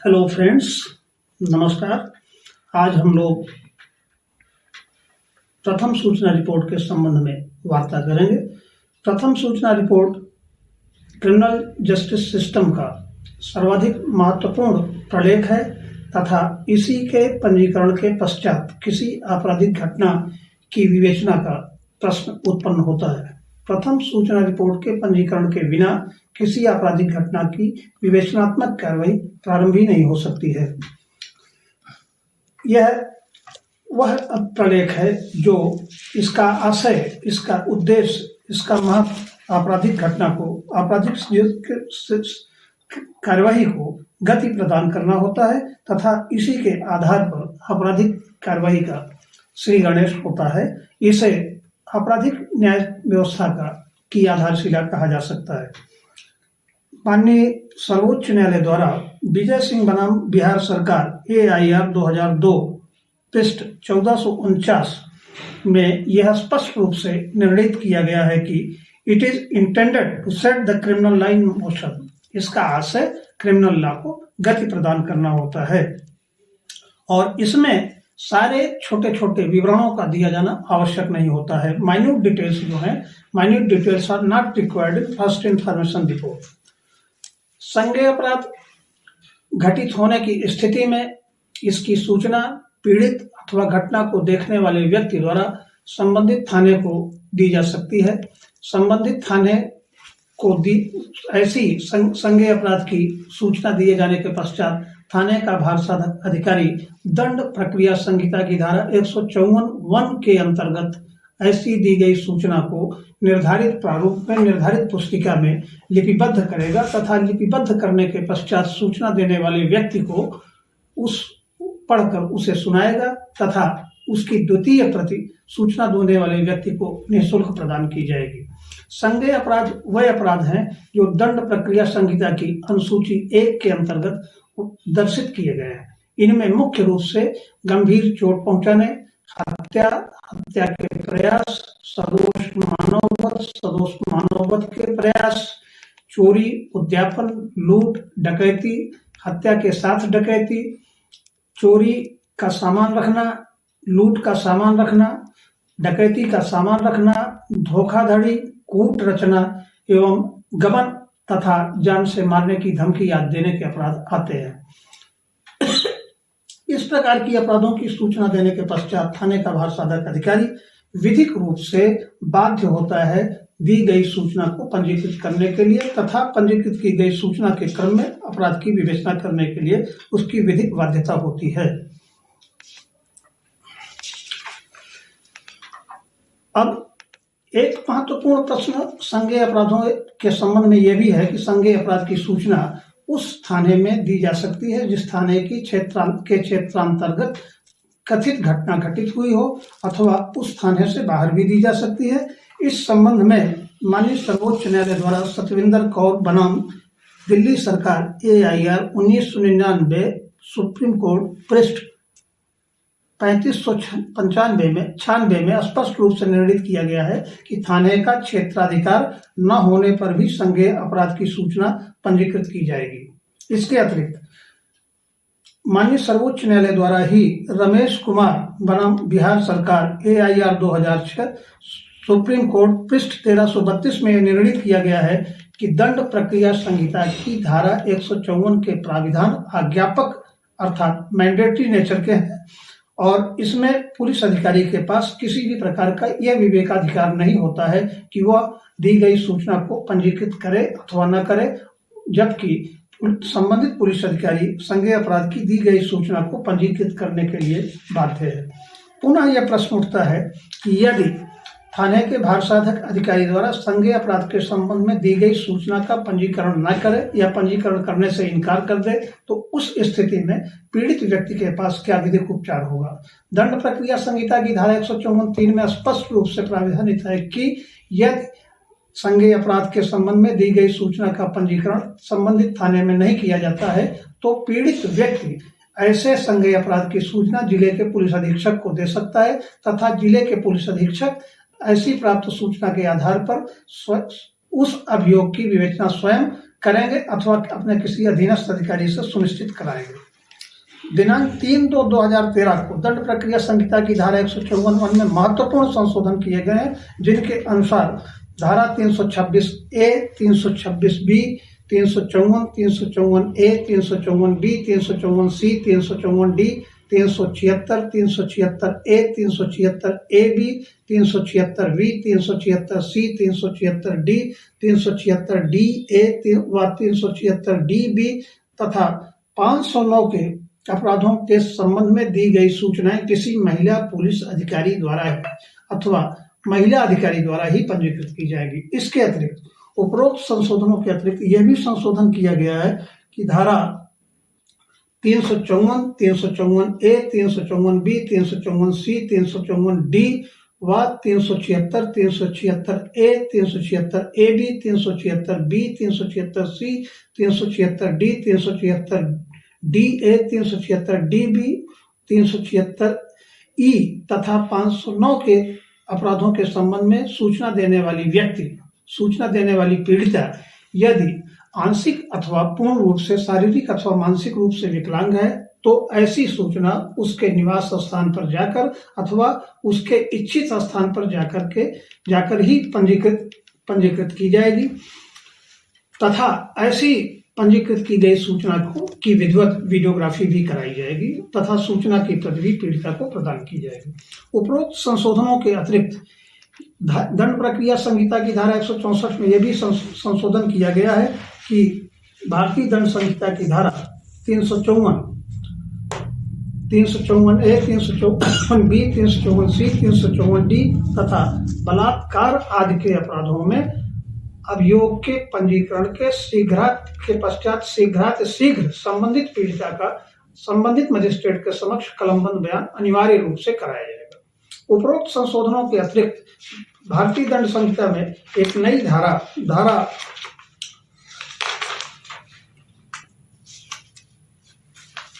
Hello friends, नमस्कार। आज हम लोग प्रथम सूचना रिपोर्ट के संबंध में वार्ता करेंगे। प्रथम सूचना रिपोर्ट क्रिमिनल जस्टिस सिस्टम का सर्वाधिक महत्वपूर्ण प्रलेख है तथा इसी के पंजीकरण के पश्चात किसी आपराधिक घटना की विवेचना का प्रश्न उत्पन्न होता है। प्रथम सूचना रिपोर्ट के पंजीकरण के बिना किसी आपराधिक घटना की विवेचनात्मक कार्रवाई प्रारंभ ही नहीं हो सकती है। यह वह प्रलेख है जो इसका आशय, इसका उद्देश्य, इसका महत्व आपराधिक घटना को, आपराधिक कार्यवाही को गति प्रदान करना होता है तथा इसी के आधार पर आपराधिक कार्यवाही का श्री गणेश होता है। इसे आपराधिक न्याय व्यवस्था की आधारशिला कहा जा सकता है। माननीय सर्वोच्च न्यायालय द्वारा विजय सिंह बनाम बिहार सरकार AIR 2002 पृष्ठ 1449 में यह स्पष्ट रूप से निर्णित किया गया है कि it is intended to set the criminal law in motion. इसका आशय क्रिमिनल लॉ को गति प्रदान करना होता है और इसमें सारे छोटे छोटे विवरणों का दिया जाना आवश्यक नहीं होता है। माइन्यूट डिटेल्स जो है, minute details are not required in first information report. संज्ञेय अपराध घटित होने की स्थिति में इसकी सूचना पीड़ित अथवा घटना को देखने वाले व्यक्ति द्वारा संबंधित थाने को दी जा सकती है। संबंधित थाने को ऐसी संज्ञेय अपराध की सूचना दिए जाने के पश्चात थाने का भारसाधक अधिकारी दंड प्रक्रिया संहिता की धारा 154(1) के अंतर्गत ऐसी दी गई सूचना को निर्धारित प्रारूप में निर्धारित पुस्तिका में लिपिबद्ध करेगा तथा लिपिबद्ध करने के पश्चात सूचना देने वाले व्यक्ति को पढ़कर उसे सुनाएगा तथा उसकी द्वितीय प्रति सूचना देने वाले व्यक्ति को निःशुल्क प्रदान की जाएगी। संज्ञेय अपराध वह अपराध हैं जो दंड प्रक्रिया संहिता की अनुसूची 1 के अंतर्गत दर्शित किए गए हैं। इनमें मुख्य रूप से गंभीर चोट पहुंचाने, हत्या, हत्या के प्रयास, सदोष मानववध के प्रयास, चोरी, उद्यापन, लूट, डकैती, हत्या के साथ डकैती, चोरी का सामान रखना, लूट का सामान रखना, डकैती का सामान रखना, धोखाधड़ी, कूट रचना एवं गबन तथा जान से मारने की धमकी आदि देने के अपराध आते हैं। इस प्रकार की अपराधों की सूचना देने के पश्चात थाने का भारसाधक अधिकारी विधिक रूप से बाध्य होता है दी गई सूचना को पंजीकृत करने के लिए तथा पंजीकृत की गई सूचना के क्रम में अपराध की विवेचना करने के लिए उसकी विधिक बाध्यता होती है। अब एक महत्वपूर्ण प्रश्न संज्ञेय अपराधों के संबंध में यह भी है कि संज्ञेय अपराध की सूचना उस थाने में दी जा सकती है जिस थाने की क्षेत्रांतर्गत कथित घटना घटित हुई हो अथवा उस थाने से बाहर भी दी जा सकती है। इस संबंध में माननीय सर्वोच्च न्यायालय द्वारा सतविंदर कौर बनाम दिल्ली सरकार AIR 1999 सुप्रीम कोर्ट पृष्ठ 3596 में स्पष्ट रूप से निर्णित किया गया है कि थाने का क्षेत्राधिकार न होने पर भी संज्ञेय अपराध की सूचना पंजीकृत की जाएगी। इसके अतिरिक्त माननीय सर्वोच्च न्यायालय द्वारा ही रमेश कुमार बनाम बिहार सरकार AIR 2006 सुप्रीम कोर्ट पृष्ठ 1332 में निर्णित किया गया है कि दंड प्रक्रिया संहिता की धारा 154 के प्राविधान आज्ञापक अर्थात मैंडेटरी नेचर के हैं और इसमें पुलिस अधिकारी के पास किसी भी प्रकार का यह विवेकाधिकार नहीं होता है कि वह दी गई सूचना को पंजीकृत करे अथवा न करे, जबकि संबंधित पुलिस अधिकारी संज्ञेय अपराध की दी गई सूचना को पंजीकृत करने के लिए बाध्य है। पुनः यह प्रश्न उठता है कि यदि थाने के भारसाधक अधिकारी द्वारा संज्ञेय अपराध के संबंध में दी गई सूचना का पंजीकरण न करे या पंजीकरण करने से इनकार कर दे तो उस स्थिति में पीड़ित व्यक्ति के पास क्या विधिक उपचार होगा। दंड प्रक्रिया संहिता की धारा 154(3) में स्पष्ट रूप से प्राविधानित है कि यदि संज्ञेय अपराध के संबंध में दी गई सूचना का पंजीकरण संबंधित थाने में नहीं किया जाता है तो पीड़ित व्यक्ति ऐसे संज्ञेय अपराध की सूचना जिले के पुलिस अधीक्षक को दे सकता है तथा जिले के पुलिस अधीक्षक ऐसी प्राप्त सूचना के आधार पर उस अभियोग की विवेचना स्वयं करेंगे अथवा अपने किसी अधीनस्थ अधिकारी से सुनिश्चित कराएंगे। दिनांक 3/2/2013 को दंड प्रक्रिया संहिता की धारा 154 में महत्वपूर्ण संशोधन किए गए हैं, जिनके अनुसार धारा 326A, 326B, 354, 354A, 354B, 354C, 354D, 376, 376A, 376AB, 376B, 376C, 376D, 376DA व 376DB तथा 509 के अपराधों के संबंध में दी गई सूचनाएं किसी महिला पुलिस अधिकारी द्वारा अथवा महिला अधिकारी द्वारा ही पंजीकृत की जाएगी। इसके अतिरिक्त उपरोक्त संशोधनों के अतिरिक्त यह भी संशोधन किया गया है कि धारा 354, 354A, 354B, 354C, 354D व 376, 376A, 376AB, 376B, 376C, 376D, 376DA, 376DB, 376E तथा 509 के अपराधों के संबंध में सूचना देने वाली व्यक्ति, सूचना देने वाली पीड़िता यदि आंशिक अथवा पूर्ण रूप से शारीरिक अथवा मानसिक रूप से विकलांग है तो ऐसी सूचना उसके निवास स्थान पर जाकर अथवा उसके इच्छित स्थान पर जाकर ही पंजीकृत की जाएगी तथा ऐसी पंजीकृत की गई सूचना की विधिवत वीडियोग्राफी भी कराई जाएगी तथा सूचना की प्रति भी पीड़िता को प्रदान की जाएगी। उपरोक्त संशोधनों के अतिरिक्त दंड प्रक्रिया संहिता की धारा 164 में यह भी संशोधन किया गया है कि भारतीय दंड संहिता की धारा 354A, 354B, 354C, 354D तथा बलात्कार आदि के अपराधों में अभियोग के पंजीकरण के शीघ्र संबंधित पीड़िता का संबंधित मजिस्ट्रेट के समक्ष कलमबंद बयान अनिवार्य रूप से कराया जाएगा। उपरोक्त संशोधनों के अतिरिक्त भारतीय दंड संहिता में एक नई धारा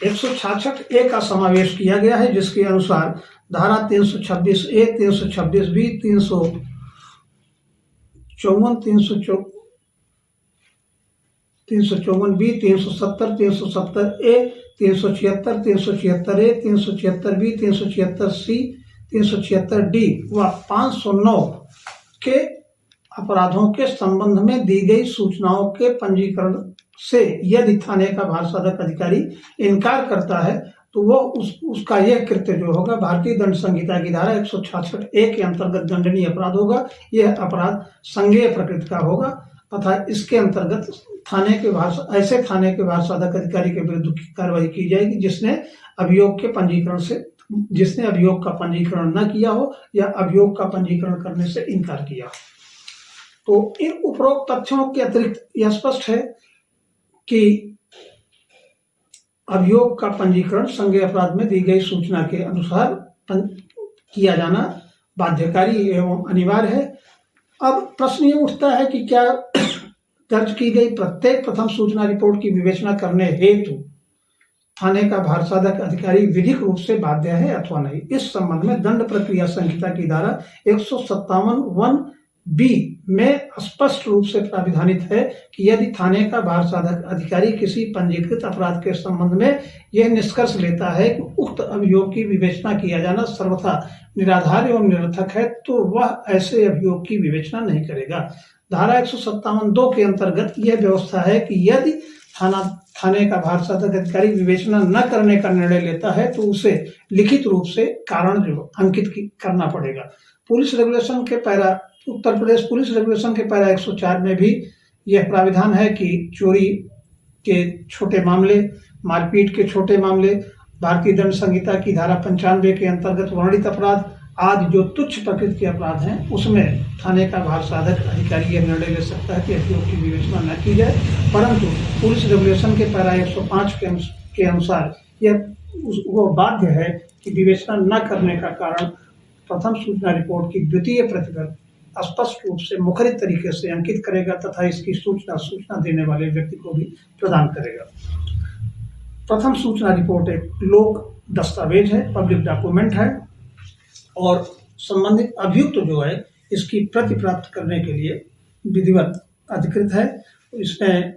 166A का समावेश किया गया है, जिसके अनुसार धारा 326A, 326B, 354, 354B, 370, 370A, 376, 376A, 376B, 376C, 376D व 509 के अपराधों के संबंध में दी गई सूचनाओं के पंजीकरण से यदि थाने का भारसाधक अधिकारी इनकार करता है तो वह उसका यह कृत्य जो होगा भारतीय दंड संहिता की धारा 166A के अंतर्गत दंडनीय अपराध होगा। यह अपराध संज्ञेय प्रकृति का होगा तथा इसके अंतर्गत ऐसे थाने के भारसाधक अधिकारी के विरुद्ध कार्रवाई की जाएगी जिसने अभियोग का पंजीकरण न किया हो या अभियोग का पंजीकरण करने से इनकार किया हो। तो इन उपरोक्त तथ्यों के अतिरिक्त यह स्पष्ट है कि अभियोग का पंजीकरण संज्ञेय अपराध में दी गई सूचना के अनुसार किया जाना बाध्यकारी एवं अनिवार्य है। अब प्रश्न ये उठता है कि क्या दर्ज की गई प्रत्येक प्रथम सूचना रिपोर्ट की विवेचना करने हेतु थाने का भारसाधक अधिकारी विधिक रूप से बाध्य है अथवा नहीं। इस संबंध में दंड प्रक्रिया संहिता की धारा 157(1)B में स्पष्ट रूप से प्राविधानित है कि यदि थाने का भारसाधक अधिकारी किसी पंजीकृत अपराध के संबंध में यह निष्कर्ष लेता है कि उक्त अभियोग की विवेचना किया जाना सर्वथा निराधार एवं निरर्थक है तो वह ऐसे अभियोग की विवेचना नहीं करेगा। धारा 157(2) के अंतर्गत यह व्यवस्था है कि यदि थाने का भारसाधक अधिकारी विवेचना न करने का निर्णय लेता है तो उसे लिखित रूप से कारण जो अंकित करना पड़ेगा। उत्तर प्रदेश पुलिस रेगुलेशन के पैरा 104 में भी यह प्राविधान है कि चोरी के छोटे मामले, मारपीट के छोटे मामले, भारतीय दंड संहिता की धारा 95 के अंतर्गत वर्णित अपराध आदि जो तुच्छ प्रकृति के अपराध हैं उसमें थाने का भारसाधक अधिकारी यह निर्णय ले सकता है कि अभियोग की विवेचना न की जाए, परंतु पुलिस रेगुलेशन के पैरा 105 के अनुसार वो बाध्य है कि विवेचना न करने का कारण प्रथम सूचना रिपोर्ट की द्वितीय प्रति स्पष्ट रूप से मुखरित तरीके से अंकित करेगा तथा इसकी सूचना देने वाले व्यक्ति को भी प्रदान करेगा। प्रथम सूचना रिपोर्ट एक लोक दस्तावेज है, पब्लिक डॉक्यूमेंट है और संबंधित अभियुक्त जो है इसकी प्रति प्राप्त करने के लिए विधिवत अधिकृत है। इसमें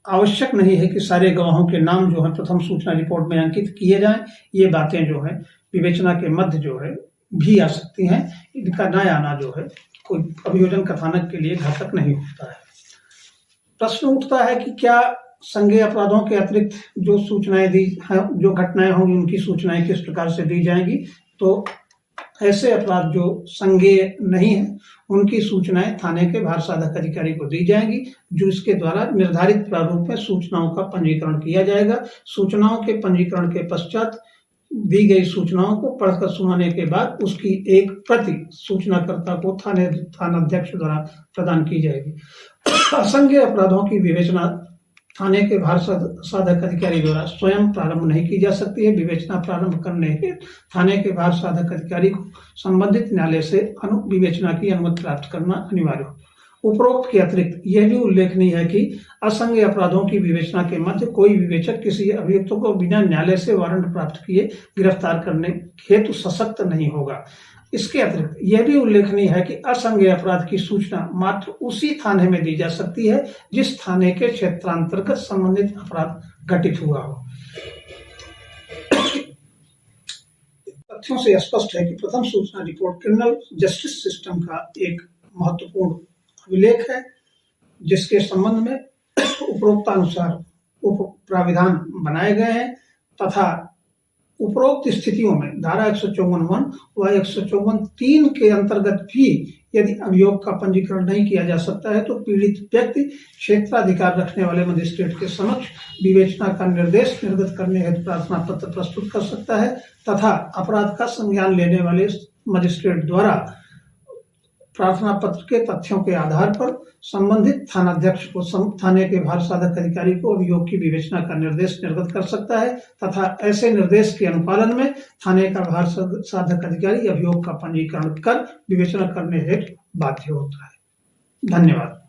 आवश्यक नहीं है कि सारे गवाहों के नाम जो है प्रथम सूचना रिपोर्ट में अंकित किए जाएं। ये बातें जो है विवेचना के मध्य जो है भी आ सकती हैं। इनका न आना जो है कोई अभियोजन कथानक के लिए घातक नहीं होता है। प्रश्न उठता है कि क्या संज्ञेय अपराधों के अतिरिक्त जो सूचनाएं दी हैं, जो घटनाएं होंगी, उनकी सूचनाएं किस प्रकार से दी जाएंगी? तो ऐसे अपराध जो संज्ञेय नहीं है उनकी सूचनाएं थाने के भार साधक अधिकारी को दी जाएंगी, जो इसके द्वारा निर्धारित प्रारूप में सूचनाओं का पंजीकरण किया जाएगा। सूचनाओं के पंजीकरण के पश्चात दी गई सूचनाओं को पढ़कर सुनाने के बाद उसकी एक प्रति सूचनाकर्ता को थानाध्यक्ष द्वारा प्रदान की जाएगी। असंज्ञेय अपराधों की विवेचना थाने के भार साधक अधिकारी द्वारा स्वयं प्रारंभ नहीं की जा सकती है। विवेचना प्रारंभ करने के थाने के भार साधक अधिकारी को संबंधित न्यायालय से विवेचना की अनुमति प्राप्त करना अनिवार्य हो। उपरोक्त के अतिरिक्त यह भी उल्लेखनीय है कि असंज्ञेय अपराधों की विवेचना के मध्य कोई विवेचक किसी अभियुक्त को बिना न्यायालय से वारंट प्राप्त किए गिरफ्तार करने हेतु सशक्त नहीं होगा। इसके अतिरिक्त यह भी उल्लेखनीय है कि असंज्ञेय अपराध की सूचना मात्र उसी थाने में दी जा सकती है जिस थाने के क्षेत्रांतर्गत संबंधित अपराध घटित हुआ हो। तथ्यों से स्पष्ट है कि प्रथम सूचना रिपोर्ट क्रिमिनल जस्टिस सिस्टम का एक महत्वपूर्ण अभिलेख है, जिसके संबंध में उपरोक्तानुसार उप प्राविधान बनाए गए हैं तथा उपरोक्त स्थितियों में धारा 154(1) व 154(3) के अंतर्गत भी यदि अभियोग का पंजीकरण नहीं किया जा सकता है तो पीड़ित व्यक्ति क्षेत्राधिकार रखने वाले मजिस्ट्रेट के समक्ष विवेचना का निर्देश निर्गत करने हेतु प्रार्थना पत्र प्रस्तुत कर सकता है तथा अपराध का संज्ञान लेने वाले मजिस्ट्रेट द्वारा प्रार्थना पत्र के तथ्यों के आधार पर संबंधित थानाध्यक्ष को थाने के भार साधक अधिकारी को अभियोग की विवेचना का निर्देश निर्गत कर सकता है तथा ऐसे निर्देश के अनुपालन में थाने का भार साधक अधिकारी अभियोग का पंजीकरण कर विवेचना करने हेतु बाध्य होता है। धन्यवाद।